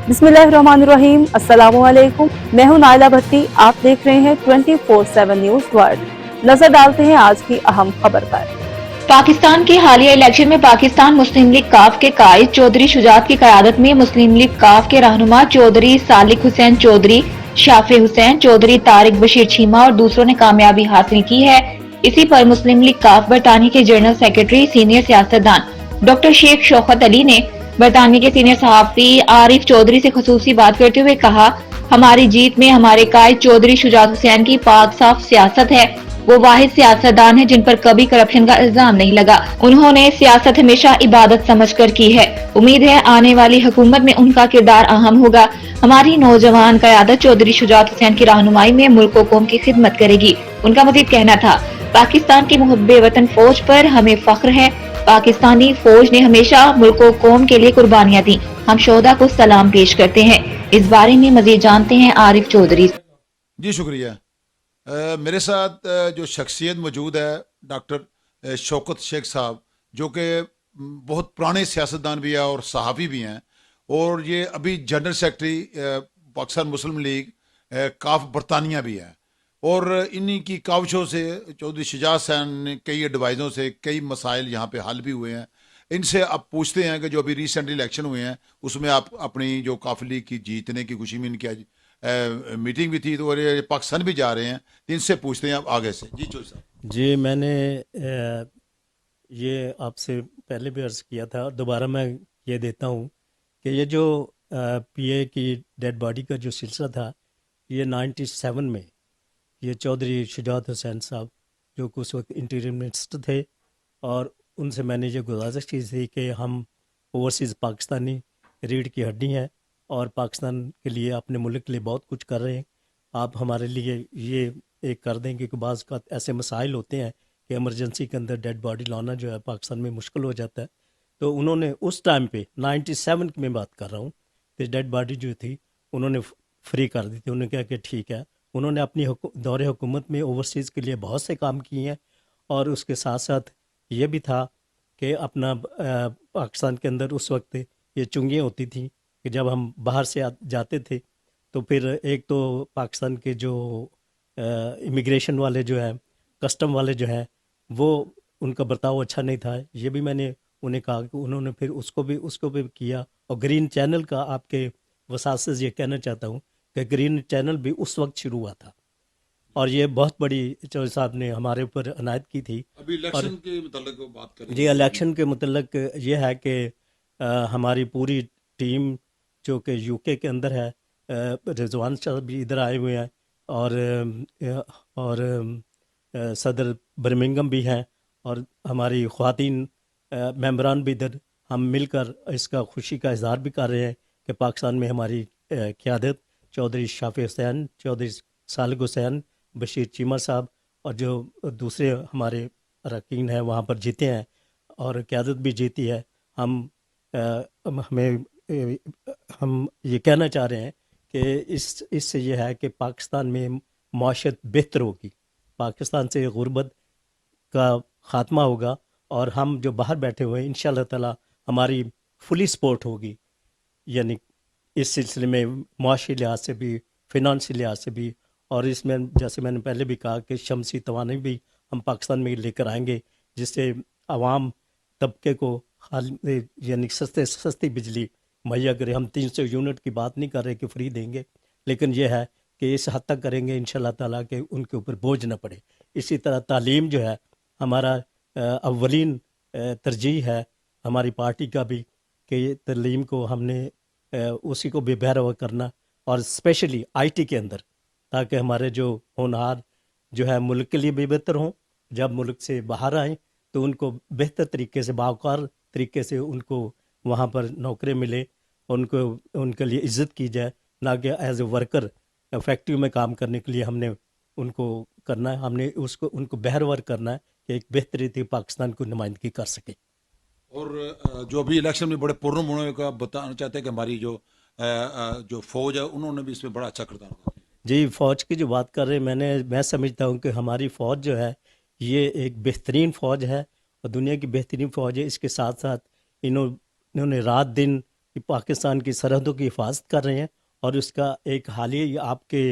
बिस्मिल्लाहिर्रहमानिर्रहीम, अस्सलामुअलैकुम। मैं हूं नाइला भट्टी। आप देख रहे हैं 24/7 न्यूज वर्ल्ड। नजर डालते हैं आज की अहम खबर पर। पाकिस्तान के हालिया इलेक्शन में पाकिस्तान मुस्लिम लीग काफ के कायद चौधरी शुजात की क़यादत में मुस्लिम लीग काफ के रहनुमा चौधरी सालिक हुसैन चौधरी, शाफे हुसैन चौधरी, तारिक बशीर चीमा और दूसरों ने कामयाबी हासिल की है। इसी पर मुस्लिम लीग काफ बरतानिया के जनरल सेक्रेटरी सीनियर सियासतदान डॉक्टर शेख शौकत अली ने बरतानिया के सीनियर सहाफ़ी आरिफ चौधरी से खुसूसी बात करते हुए कहा, हमारी जीत में हमारे कायद चौधरी शुजात हुसैन की पाक साफ सियासत है। वो वाहिद सियासतदान है जिन पर कभी करप्शन का इल्जाम नहीं लगा। उन्होंने सियासत हमेशा इबादत समझकर की है। उम्मीद है आने वाली हुकूमत में उनका किरदार अहम होगा। हमारी नौजवान क़यादत चौधरी शुजात हुसैन की रहनुमाई में मुल्क व कौम की खिदमत करेगी। उनका मजीद कहना था, पाकिस्तान की मुहब्बे वतन फौज पर हमें फख्र है। पाकिस्तानी फौज ने हमेशा मुल्क व कौम के लिए कुर्बानियां दी। हम शोहदा को सलाम पेश करते हैं। इस बारे में मजीद जानते हैं आरिफ चौधरी। जी शुक्रिया। मेरे साथ जो शख्सियत मौजूद है डॉक्टर शौकत शेख साहब, जो कि बहुत पुराने सियासतदान भी हैं और सहाफ़ी भी हैं, और ये अभी जनरल सेक्रेटरी पाकिस्तान मुस्लिम लीग काफ बरतानिया भी है। और इन्हीं की काविशों से चौधरी शुजात हुसैन ने कई एडवाइज़ों से कई मसाइल यहाँ पे हल भी हुए हैं। इनसे आप पूछते हैं कि जो अभी रिसेंटली इलेक्शन हुए हैं उसमें आप अपनी जो काफिली की जीतने की खुशी में इनकी आज मीटिंग भी थी, तो और ये पाकिस्तान भी जा रहे हैं, तो इनसे पूछते हैं आप आगे से। जी चौधरी साहब। जी, मैंने ये आपसे पहले भी अर्ज़ किया था और दोबारा मैं ये देता हूँ कि ये जो पीए की डेड बॉडी का जो सिलसिला था, ये 97 में ये चौधरी शुजात हुसैन साहब जो कि उस वक्त इंटीरियर मिनिस्टर थे, और उनसे मैंने ये गुजारिश की थी कि हम ओवरसीज़ पाकिस्तानी रीढ़ की हड्डी हैं और पाकिस्तान के लिए अपने मुल्क के लिए बहुत कुछ कर रहे हैं। आप हमारे लिए ये एक कर दें कि बाज़ का ऐसे मसाइल होते हैं कि एमरजेंसी के अंदर डेड बॉडी लाना जो है पाकिस्तान में मुश्किल हो जाता है। तो उन्होंने उस टाइम पे 97 की मैं बात कर रहा हूँ, तो डेड बॉडी जो थी उन्होंने फ्री कर दी थी। उन्होंने कहा कि ठीक है। उन्होंने अपनी दौरे हुकूमत में ओवरसीज़ के लिए बहुत से काम किए हैं, और उसके साथ साथ ये भी था कि अपना पाकिस्तान के अंदर उस वक्त ये चुंगियाँ होती थी कि जब हम बाहर से जाते थे तो फिर एक तो पाकिस्तान के जो इमिग्रेशन वाले जो हैं, कस्टम वाले जो हैं, वो उनका बर्ताव अच्छा नहीं था। ये भी मैंने उन्हें कहा कि उन्होंने फिर उसको भी किया। और ग्रीन चैनल का आपके वसात से ये कहना चाहता हूँ कि ग्रीन चैनल भी उस वक्त शुरू हुआ था, और ये बहुत बड़ी चौधरी साहब ने हमारे ऊपर अनायत की थी। अभी इलेक्शन के मुताल्लिक बात करें। जी, इलेक्शन के मुतल्लिक ये है कि हमारी पूरी टीम जो कि यूके के अंदर है, रिजवान साहब भी इधर आए हुए हैं, और सदर बर्मिंघम भी हैं, और हमारी ख़वातीन मेंबरान भी इधर हम मिलकर इसका खुशी का इजहार भी कर रहे हैं कि पाकिस्तान में हमारी क़यादत चौधरी शाफे हुसैन, चौधरी सालिक हुसैन, बशीर चीमा साहब और जो दूसरे हमारे अरकान हैं वहाँ पर जीते हैं, और क़यादत भी जीती है। हम ये कहना चाह रहे हैं कि इससे ये है कि पाकिस्तान में माशत बेहतर होगी, पाकिस्तान से गुर्बत का ख़ात्मा होगा, और हम जो बाहर बैठे हुए हैं इंशाअल्लाह ताला हमारी फुली सपोर्ट होगी। यानी इस सिलसिले में माशी लिहाज से भी, फिनांशियल लिहाज से भी, और इसमें जैसे मैंने पहले भी कहा कि शमसी तवानाई भी हम पाकिस्तान में लेकर आएंगे, जिससे आवाम तबके को यानी सस्ती बिजली मुहैया करे। हम 300 यूनिट की बात नहीं कर रहे कि फ्री देंगे, लेकिन यह है कि इस हद तक करेंगे इंशाअल्लाह ताला कि उनके ऊपर बोझ न पड़े। इसी तरह तालीम जो है हमारा अव्वलीन तरजीह है हमारी पार्टी का भी, कि तालीम को हमने उसी को भी बहरवा करना, और स्पेशली आईटी के अंदर, ताकि हमारे जो होनहार जो है मुल्क के लिए भी बेहतर हों, जब मुल्क से बाहर आएँ तो उनको बेहतर तरीके से, बावकार तरीके से उनको वहाँ पर नौकरी मिले, उनको उनके लिए इज़्ज़त की जाए, ना कि एज ए वर्कर फैक्ट्री में काम करने के लिए हमने उनको करना है। हमने उनको बहरवर करना है कि एक बेहतरी थी पाकिस्तान को नुमाइंदगी कर सके। और जो अभी इलेक्शन में बड़े पुरम होने का बताना चाहते हैं कि हमारी जो फौज है उन्होंने भी इसमें बड़ा अच्छा किरदार अदा किया। जी, फ़ौज की जो बात कर रहे हैं, मैं समझता हूँ कि हमारी फ़ौज जो है ये एक बेहतरीन फ़ौज है और दुनिया की बेहतरीन फ़ौज है। इसके साथ साथ इन्होंने रात दिन कि पाकिस्तान की सरहदों की हिफाजत कर रहे हैं। और उसका एक हालिया आपके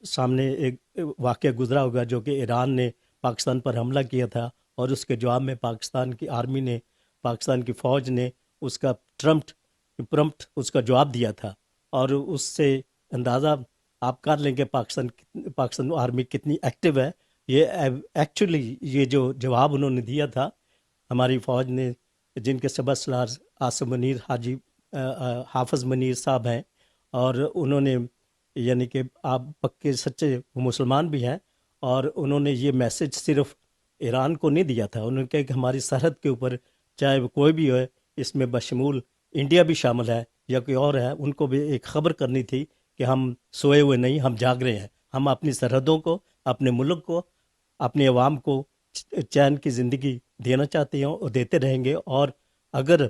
सामने एक वाक़या गुजरा होगा जो कि ईरान ने पाकिस्तान पर हमला किया था और उसके जवाब में पाकिस्तान की आर्मी ने, पाकिस्तान की फ़ौज ने उसका प्रम्प्ट उसका जवाब दिया था। और उससे अंदाज़ा आप कर लें कि पाकिस्तान आर्मी कितनी एक्टिव है। ये एक्चुअली ये जो जवाब उन्होंने दिया था हमारी फ़ौज ने, जिनके सबक सलार आसिम मुनीर हाफिज़ मुनीर साहब हैं, और उन्होंने यानी कि आप पक्के सच्चे मुसलमान भी हैं, और उन्होंने ये मैसेज सिर्फ ईरान को नहीं दिया था। उन्होंने कहा कि हमारी सरहद के ऊपर चाहे वो कोई भी हो, इसमें बशमूल इंडिया भी शामिल है या कोई और है, उनको भी एक ख़बर करनी थी कि हम सोए हुए नहीं, हम जाग रहे हैं। हम अपनी सरहदों को, अपने मुल्क को, अपने अवाम को चैन की ज़िंदगी देना चाहते हैं और देते रहेंगे। और अगर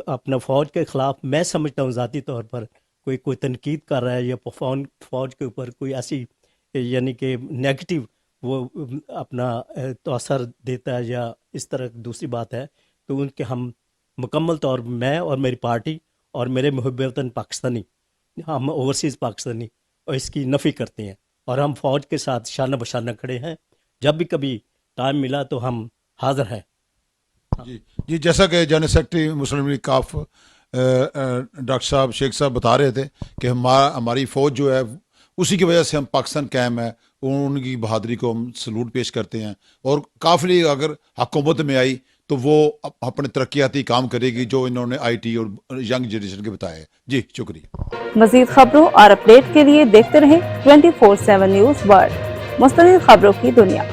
अपना फ़ौज के ख़िलाफ़, मैं समझता हूँ ज़ाती तौर पर, कोई तनकीद कर रहा है या फ़ौज के ऊपर कोई ऐसी यानी कि नेगेटिव वो अपना तो असर देता है या इस तरह दूसरी बात है, तो उनके हम मुकम्मल तौर, मैं और मेरी पार्टी और मेरे मुहिब वतन पाकिस्तानी, हम ओवरसीज़ पाकिस्तानी, और इसकी नफ़ी करते हैं। और हम फ़ौज के साथ शाना बशाना खड़े हैं। जब भी कभी टाइम मिला तो हम हाज़िर हैं। जी जी, जैसा कि जनरल सेक्रेटरी मुस्लिम लीग काफ डॉक्टर साहब शेख साहब बता रहे थे कि हमारी फ़ौज जो है उसी की वजह से हम पाकिस्तान कायम है, उनकी बहादुरी को हम सलूट पेश करते हैं। और काफ़ी अगर हुकूमत में आई तो वो अपने तरक्याती काम करेगी जो इन्होंने IT और यंग जनरेशन के बताए। जी शुक्रिया। मज़ीद खबरों और अपडेट के लिए देखते रहें 24/7 न्यूज़ वर्ल्ड, मुस्तनिद खबरों की दुनिया।